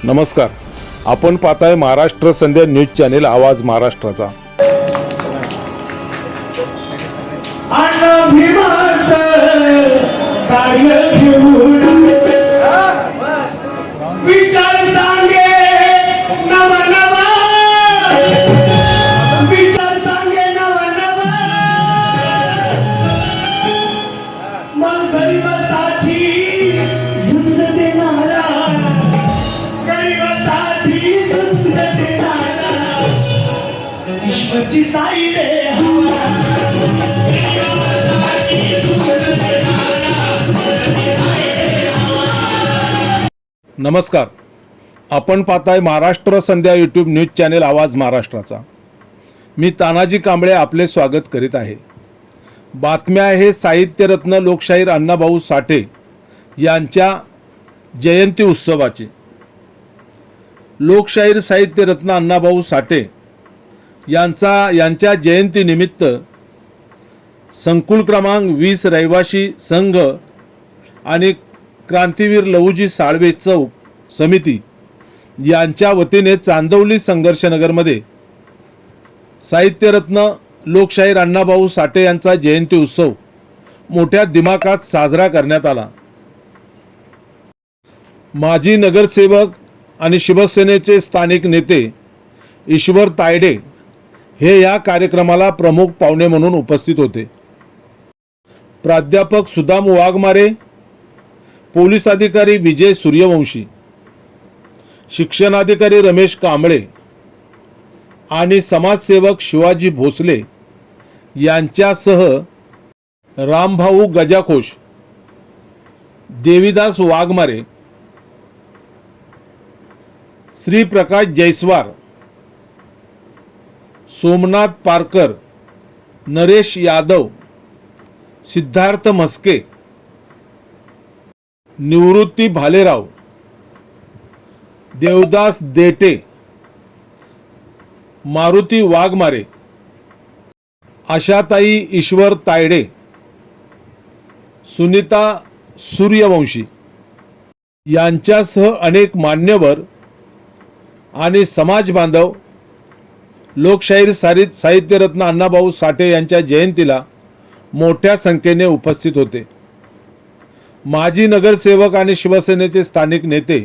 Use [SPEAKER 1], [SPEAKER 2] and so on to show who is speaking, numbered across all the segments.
[SPEAKER 1] नमस्कार, आपण पाहताय महाराष्ट्र संध्या न्यूज चॅनेल आवाज महाराष्ट्राचा। नमस्कार, आपण पाहताय महाराष्ट्र संध्या यूट्यूब न्यूज चॅनेल आवाज महाराष्ट्राचा। मी तानाजी कांबळे आपले स्वागत करीत आहे। बातम्या आहे साहित्यरत्न लोकशाहीर अण्णाभाऊ साठे यांच्या जयंती उत्सवाची। लोकशाहीर साहित्यरत्न अण्णाभाऊ साठे यांच्या जयंतीनिमित्त संकुल क्रमांक 20 रहिवासी संघ आणि क्रांतीवीर लहुजी साळवे चौक समिती यांच्या वतीने चांदवली संघर्षनगरमध्ये साहित्यरत्न लोकशाहीर अण्णाभाऊ साठे यांचा जयंती उत्सव मोठ्या दिमाखात साजरा करण्यात आला। माजी नगरसेवक आणि शिवसेनेचे स्थानिक नेते ईश्वर तायडे हे या कार्यक्रमाला प्रमुख पाहुणे म्हणून उपस्थित होते। प्राध्यापक सुदाम वाघमारे, पोलीस अधिकारी विजय सूर्यवंशी, शिक्षणाधिकारी रमेश कांबळे आणि समाजसेवक शिवाजी भोसले यांच्यासह रामभाऊ गजाखोश, देवीदास वाघमारे, श्री प्रकाश जयस्वार, सोमनाथ पारकर, नरेश यादव, सिद्धार्थ मस्के, निवृत्ती भालेराव, देवदास देटे, मारुती वाघमारे, आशाताई ईश्वर तायडे, सुनीता सूर्यवंशी यांच्यासह अनेक मान्यवर आणि समाज बांधव लोकशाहीर साहित्यरत्न अण्णाभाऊ साठे यांच्या जयंतीला मोठ्या संख्येने उपस्थित होते। माजी नगरसेवक आणि शिवसेनेचे स्थानिक नेते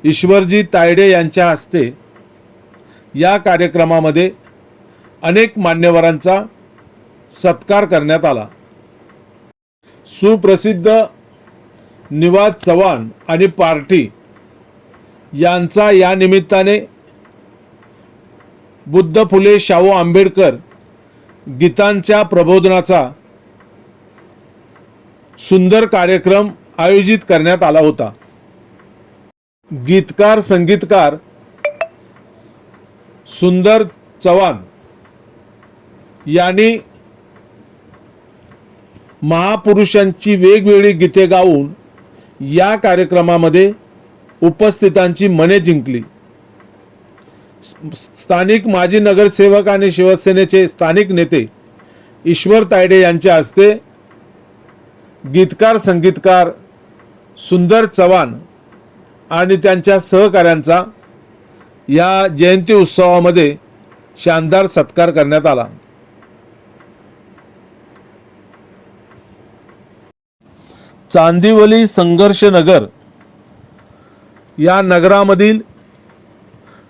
[SPEAKER 1] ईश्वरजी तायडे यांच्या हस्ते या कार्यक्रमामध्ये अनेक मान्यवरांचा सत्कार करण्यात आला। सुप्रसिद्ध निवाज चव्हाण आणि पार्टी यांचा या निमित्ताने बुद्ध फुले शाहू आंबेडकर गीतांच्या प्रबोधनाचा सुंदर कार्यक्रम आयोजित करण्यात आला होता। गीतकार संगीतकार सुंदर चव्हाण यांनी महापुरुषांची वेगवेगळी गीते गाऊन या कार्यक्रमामध्ये उपस्थितांची मने जिंकली। स्थानिक माजी नगरसेवक आणि शिवसेनेचे स्थानिक नेते ईश्वर तायडे यांच्या हस्ते गीतकार संगीतकार सुंदर चव्हाण आणि त्यांच्या सहकाऱ्यांचा या जयंती उत्सवामध्ये शानदार सत्कार करण्यात आला। चांदिवली संघर्षनगर या नगरामधील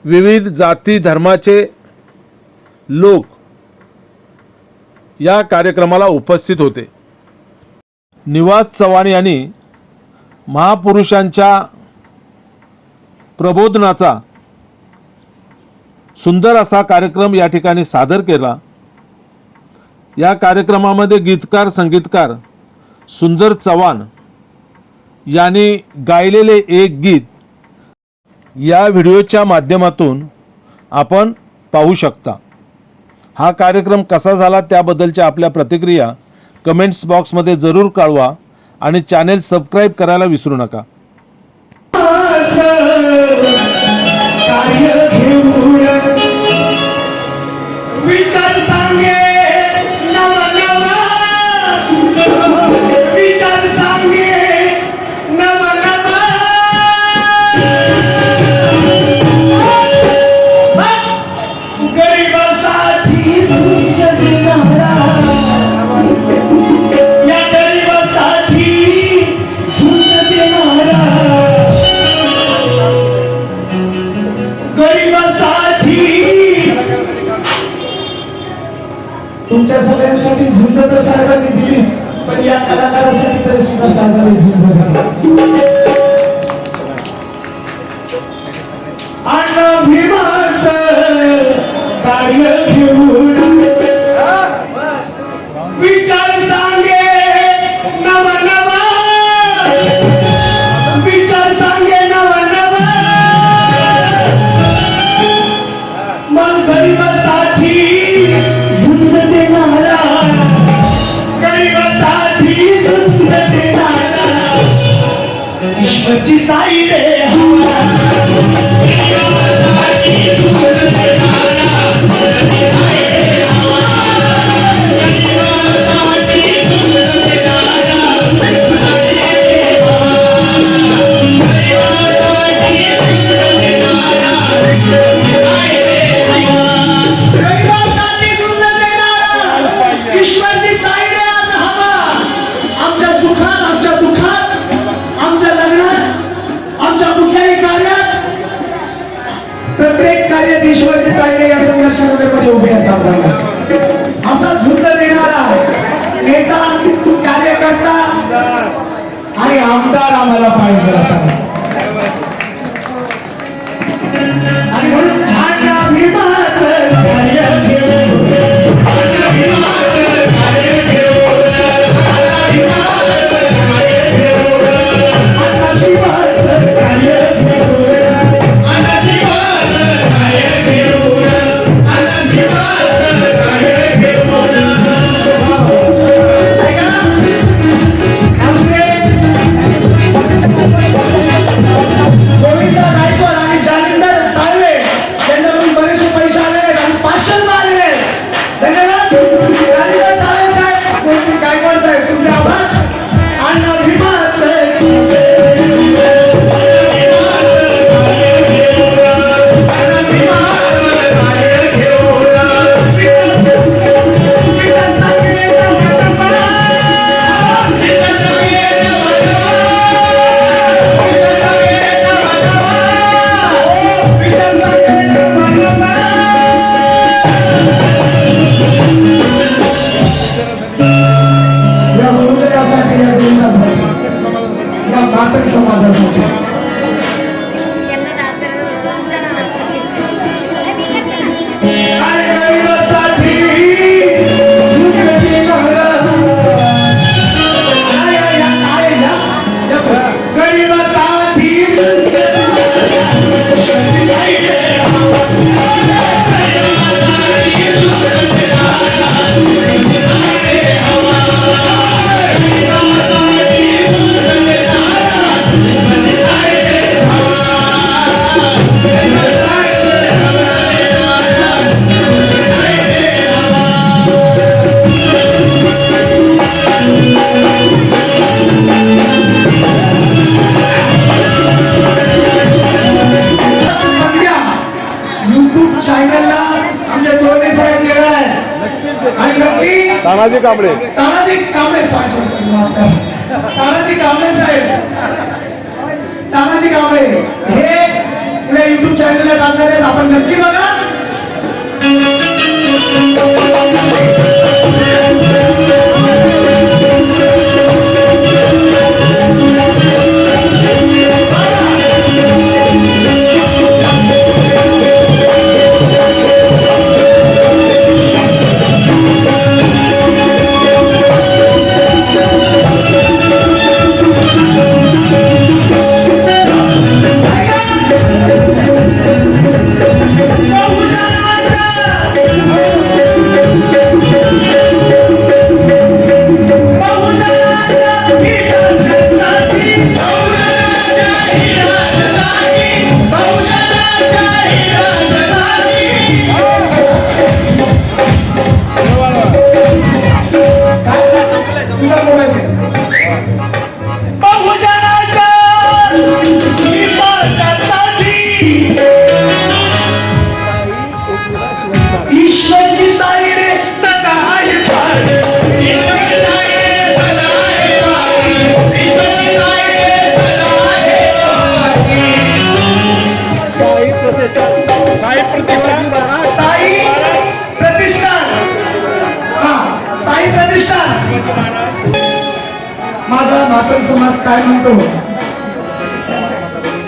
[SPEAKER 1] विविध जाती धर्माचे लोक या कार्यक्रमाला उपस्थित होते। निवाज चव्हाण यांनी महापुरुषांच्या प्रबोधनाचा सुंदर असा कार्यक्रम या ठिकाणी सादर केला। या कार्यक्रमामध्ये गीतकार संगीतकार सुंदर चव्हाण यांनी गायलेले एक गीत या व्हिडिओच्या माध्यमातून आपण पाहू शकता। हा कार्यक्रम कसा झाला त्याबद्दलच्या आपल्या प्रतिक्रिया कमेंट्स बॉक्समध्ये जरूर कळवा आणि चॅनेल सबस्क्राइब करायला विसरू नका।
[SPEAKER 2] विचार सांगे नवा नवा सगळ्यांसाठी झुंज तर साहेबांनी दिलीच, पण या कलाकारासाठी तर सुद्धा साहेबांनी झुंज दिली. अण्णा भीमाचं कार्य घेऊन विचार सांगे नवा नवा, विचार सांगे नवा नवा, मग गरिबासाठी झुंज देणारा, गरिबासाठी झुंज देणारा ईश्वरची ताई दे प्रत्येक कार्यात ईश्वरची ताईडे या संघर्षामध्ये उभे आहेत. असा झुंज देणारा नेता, कार्यकर्ता आणि आमदार आम्हाला पाहिजे आता. आणि म्हणून अण्णा भीमाचं कार्य घेऊन, अण्णा भीमाचं कार्य घेऊन, अण्णा भीमाचं कार्य घेऊन, अण्णा शिवाचं कार्य घेऊन, अण्णा शिवाचं कार्य घेऊन, अण्णा शिवाचं कार्य घेऊन. ऐका, आमचे गोविंदा गायकवाड आणि जालिंदर साळवे यांच्याकडून बरेचसे पैसे आले आणि 500 आलेले आहेत. धन्यवाद. जालिंदर साळवे साहेब, गोविंदा गायकवाड साहेब, तुमचे आभार. अण्णा भीमाचं या बहुजनासाठी, या देशासाठी, या नाटक समाजासाठी आणि गरिबासाठी झुंज देणारा, गरिबासाठी झुंज YouTube चॅनलला आमचे दोन्ही साहेब गेलाय आणि नक्की
[SPEAKER 1] तानाजी कांबळे
[SPEAKER 2] तानाजी कांबळे तानाजी कांबळे साहेब, तानाजी कांबळे हे आपल्या YouTube चॅनलला टाकणार आहेत. आपण नक्की बघा.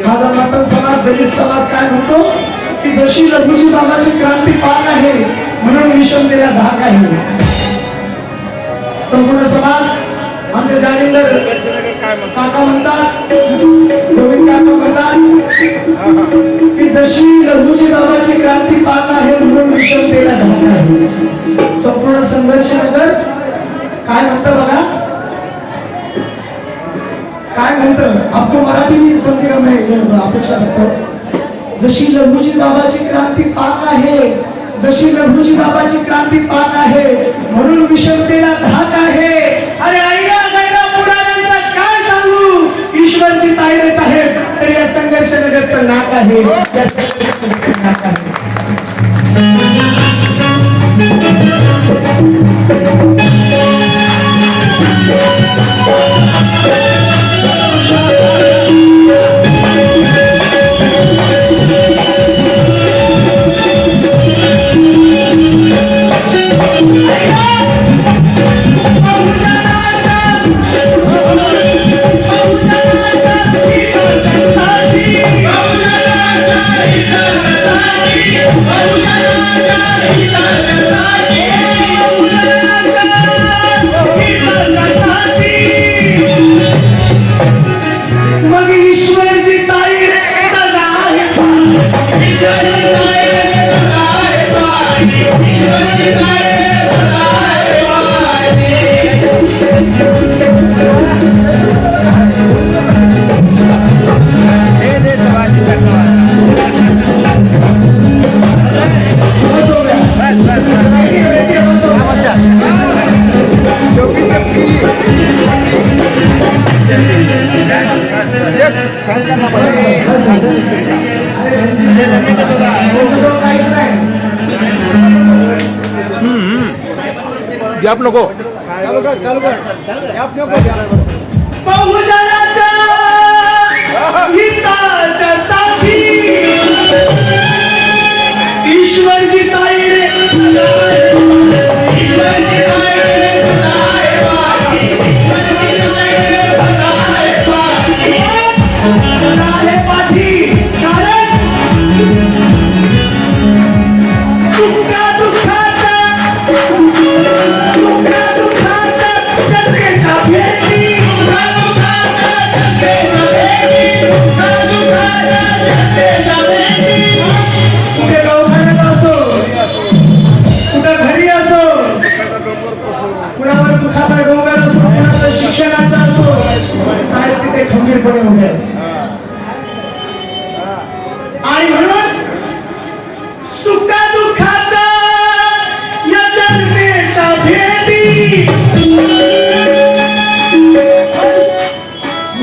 [SPEAKER 2] माझा मातंग समाज दलित समाज काय म्हणतो की जशी लघुजी बाबाची क्रांती पाक आहे म्हणून विषमतेला धाक आहे. संपूर्ण समाज आमचे जालिंदर काका म्हणतात, गोविंद काका म्हणतात की जशी लघुजी बाबाची क्रांती पाक आहे म्हणून विषमतेला धाक आहे. संपूर्ण संघर्ष नगर काय म्हणतं बघा, काय म्हणतं आपको मराठी में समजेगा, मैं अपेक्षा रखतो. जशी लघुजी बाबाची क्रांती पाक आहे, जशी लघुजी बाबाची क्रांती पाक आहे म्हणून विषमतेला धाक आहे. अरे आईला गायला पुराणांचा काय सांगू, ईश्वरजी तायडे साहेब तर या संघर्ष नगरचं नाक आहे, या संघर्ष नगरचं नाक आहे.
[SPEAKER 1] गॅप नको.
[SPEAKER 2] बहुजनाच्या हिताच्या साठी ईश्वरजी ताईडे, ईश्वरजी ताईडे सदाय पाठी, ईश्वरजी ताईडे सदाय पाठी, सदाय पाठी. कारण सुखा दुःखाचा जनतेच्या भेटी, कुठे दवाखान्यात असो, कुठं घरी असो, कुणावर दुःखाचा डोंगर असो, कुणाचं शिक्षणाचा असो, साहेब तिथे खंबीरपणे उभे आहेत. आणि म्हणून सुखा दुःखात या जनतेच्या भेटी,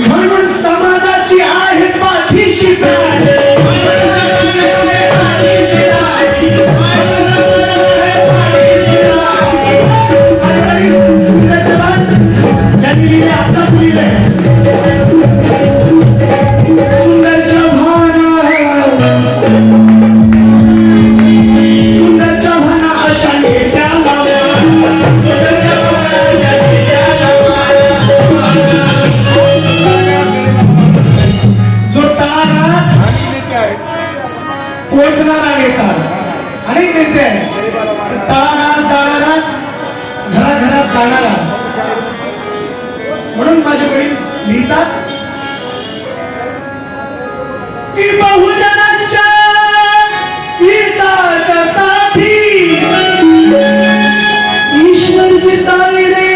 [SPEAKER 2] म्हणून समाजाची आहे पाठीशी जाण. त्यांनी लिहिले, आत्ताच लिहिले, सुंदरच्या भाना, सुंदरच्या भाना अशा नेत्या लावल्या, सुंदरच्या भाना अशा नेत्या लावल्या. जो तळागाळात पोहोचणारा नेता, अनेक नेते आहेत, तळागाळात जाणारा, घराघरात जाणारा. म्हणून माझे वडील लिहितात की बहुजनांच्या हिताच्या साठी ईश्वरजी ताईडे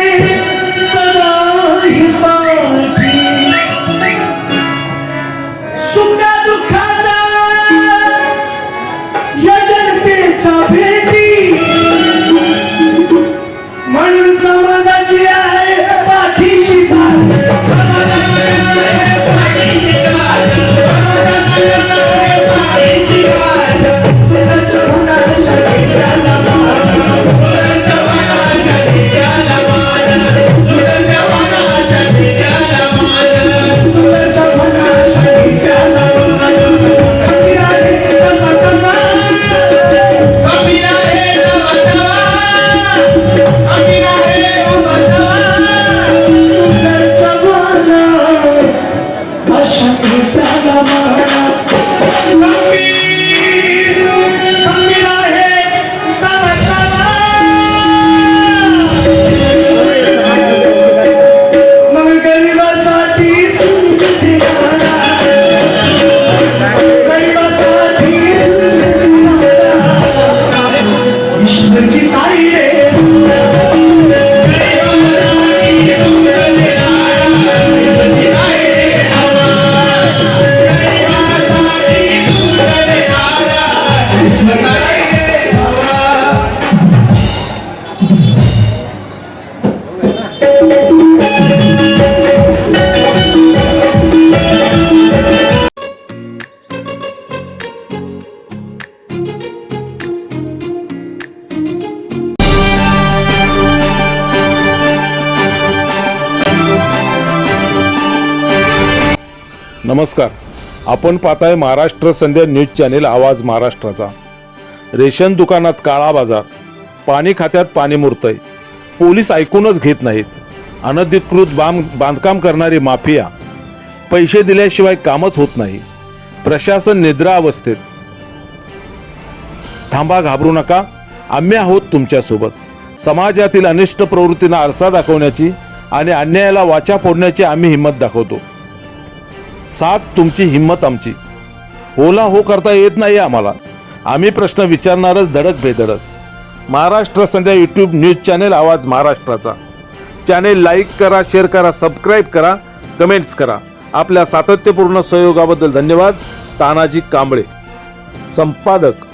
[SPEAKER 2] सदाय पाठी. सुखा दुःखात या जनतेच्या भेटी, म्हणून समाजाची आहे पाठीशी जाण. शक्तीचा जमाना खंबीर आहे समर्थाला मग गरिबासाठी ईश्वरची ताई रे
[SPEAKER 1] नमस्कार, आपण पाहताय महाराष्ट्र संध्या न्यूज चॅनेल आवाज महाराष्ट्राचा. रेशन दुकानात काळा बाजार, पाणी खात्यात पाणी मुरतंय, पोलीस ऐकूनच घेत नाहीत, अनधिकृत बांधकाम करणारी माफिया, पैसे दिल्याशिवाय कामच होत नाही, प्रशासन निद्रा अवस्थेत. थांबा, घाबरू नका, आम्ही आहोत तुमच्यासोबत. समाजातील अनिष्ट प्रवृत्तींना आरसा दाखवण्याची आणि अन्यायाला वाचा फोडण्याची आम्ही हिंमत दाखवतो. साथ तुमची, हिंमत आमची. होला हो करता येत नाही आम्हाला. आम्ही प्रश्न विचारणारच धडक बेधडक. महाराष्ट्र संध्या यूट्यूब न्यूज चॅनेल आवाज महाराष्ट्राचा. चॅनेल लाईक करा, शेअर करा, सबस्क्राईब करा, कमेंट्स करा. आपल्या सातत्यपूर्ण सहयोगाबद्दल धन्यवाद. तानाजी कांबळे, संपादक